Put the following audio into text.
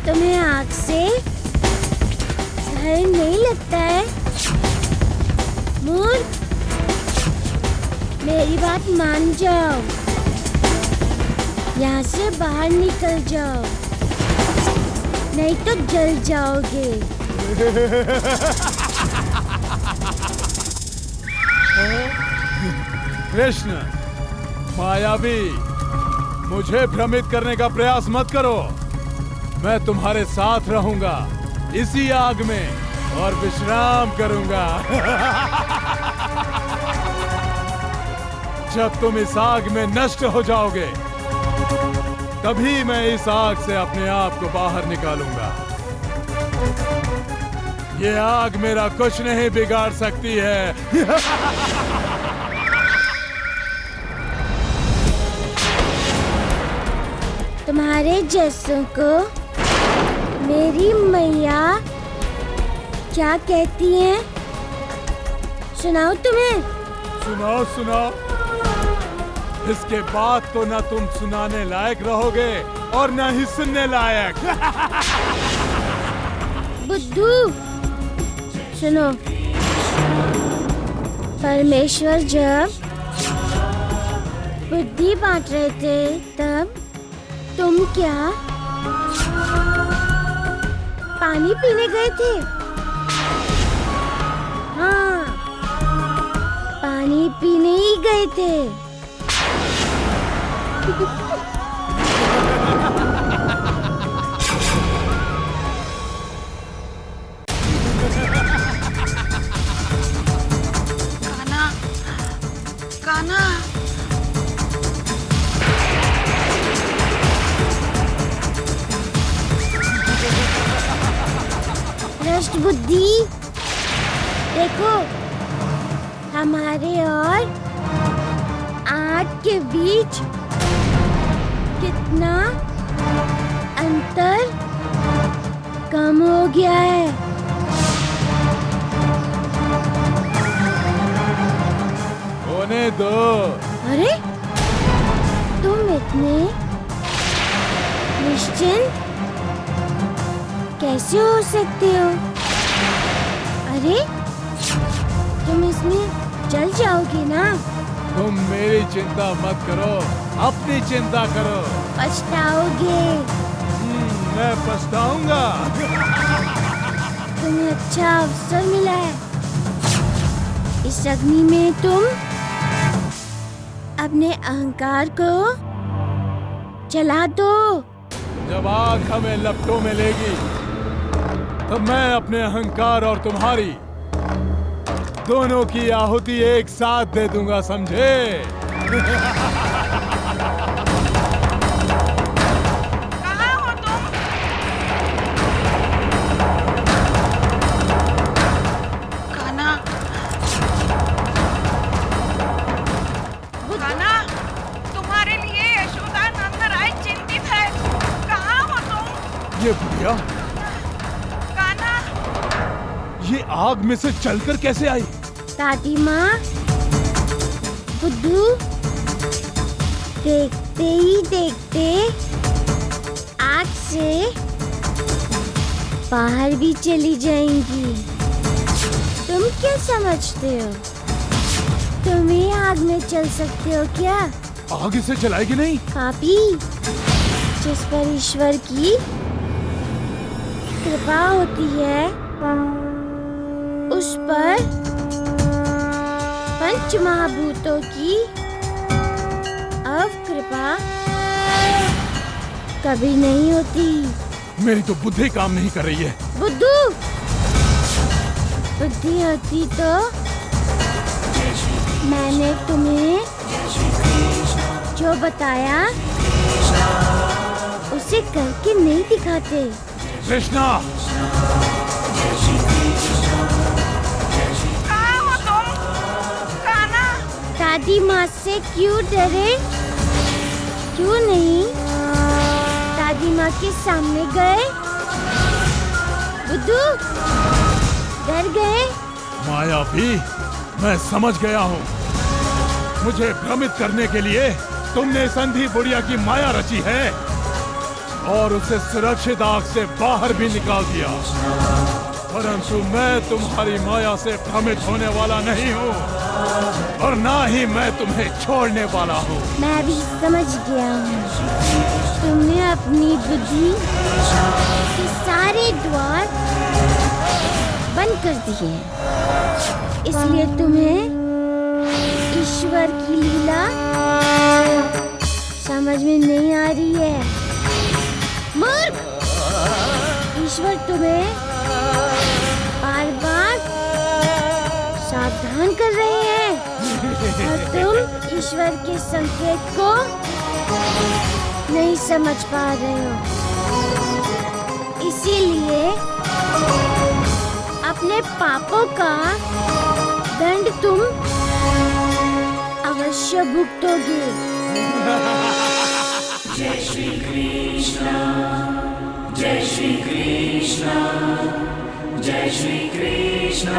तुम्हें आग से डर नहीं लगता है? मूर्ख, मेरी बात मान जाओ, यहाँ से बाहर निकल जाओ, नहीं तो जल जाओगे। कृष्ण, मायावी, मुझे भ्रमित करने का प्रयास मत करो। मैं तुम्हारे साथ रहूंगा इसी आग में और विश्राम करूंगा। जब तुम इस आग में नष्ट हो जाओगे, तभी मैं इस आग से अपने आप को बाहर निकालूंगा। ये आग मेरा कुछ नहीं बिगाड़ सकती है। तुम्हारे जैसों को मेरी मैया क्या कहती हैं? सुनाओ तुम्हें? सुनाओ सुनाओ। इसके बाद तो न तुम सुनाने लायक रहोगे और न ही सुनने लायक। बुद्धू, सुनो। परमेश्वर जब बुद्धि बांट रहे थे, तब तुम क्या पानी पीने गए थे? हाँ, पानी पीने ही गए थे। कान्हा, कान्हा। भ्रष्ट बुद्धि, देखो, हमारे और आग के बीच कितना अंतर कम हो गया है। होने दो। अरे, तुम इतने निश्चिंत कैसे हो सकते हो? अरे, तुम इसमें जल जाओगे ना? तुम मेरी चिंता मत करो, अपनी चिंता करो। पछताओगे। मैं पछताऊंगा। तुम्हें अच्छा अवसर मिला है। इस अग्नि में तुम अपने अहंकार को जला दो। जब आग हमें लपटों में लेगी, तब मैं अपने अहंकार और तुम्हारी दोनों की आहुति एक साथ दे दूंगा, समझे? कहाँ हो तुम? कान्हा, कान्हा, तुम्हारे लिए यशोदा नंद राय चिंतित है। कहाँ हो तुम? ये बुढ़िया ये आग में से चलकर कैसे आई? दादी माँ, बुद्धू देखते ही देखते आग से बाहर भी चली जाएंगी। तुम क्या समझते हो? तुम ही आग में चल सकते हो क्या? आग इसे जलाएगी नहीं? पापी, जिस पर ईश्वर की कृपा होती है, उस पर पंच महाभूतों की अवकृपा कभी नहीं होती। मेरी तो बुद्धि काम नहीं कर रही है। बुद्धू, बुद्धि होती तो मैंने तुम्हें जो बताया उसे करके नहीं दिखाते। कृष्णा, दादी माँ से क्यों डरे? क्यों नहीं दादी माँ के सामने गए? बुद्धू, डर गए? मायावी, मैं समझ गया हूँ। मुझे भ्रमित करने के लिए तुमने संधी बुढ़िया की माया रची है। और उसे सुरक्षित आग से बाहर भी निकाल दिया, परंतु मैं तुम्हारी माया से भ्रमित होने वाला नहीं हूँ और ना ही मैं तुम्हें छोड़ने वाला हूँ। मैं भी समझ गया हूँ, तुमने अपनी बुद्धि के सारे द्वार बंद कर दिए हैं, इसलिए तुम्हें ईश्वर की लीला समझ में नहीं आ रही है। मूर्ख! ईश्वर तुम्हें बार बार सावधान कर रहे हैं और तुम ईश्वर के संकेत को नहीं समझ पा रहे हो। इसीलिए अपने पापों का दंड तुम अवश्य भुगतोगे। जय श्री कृष्ण, जय श्री कृष्ण, जय श्री कृष्ण।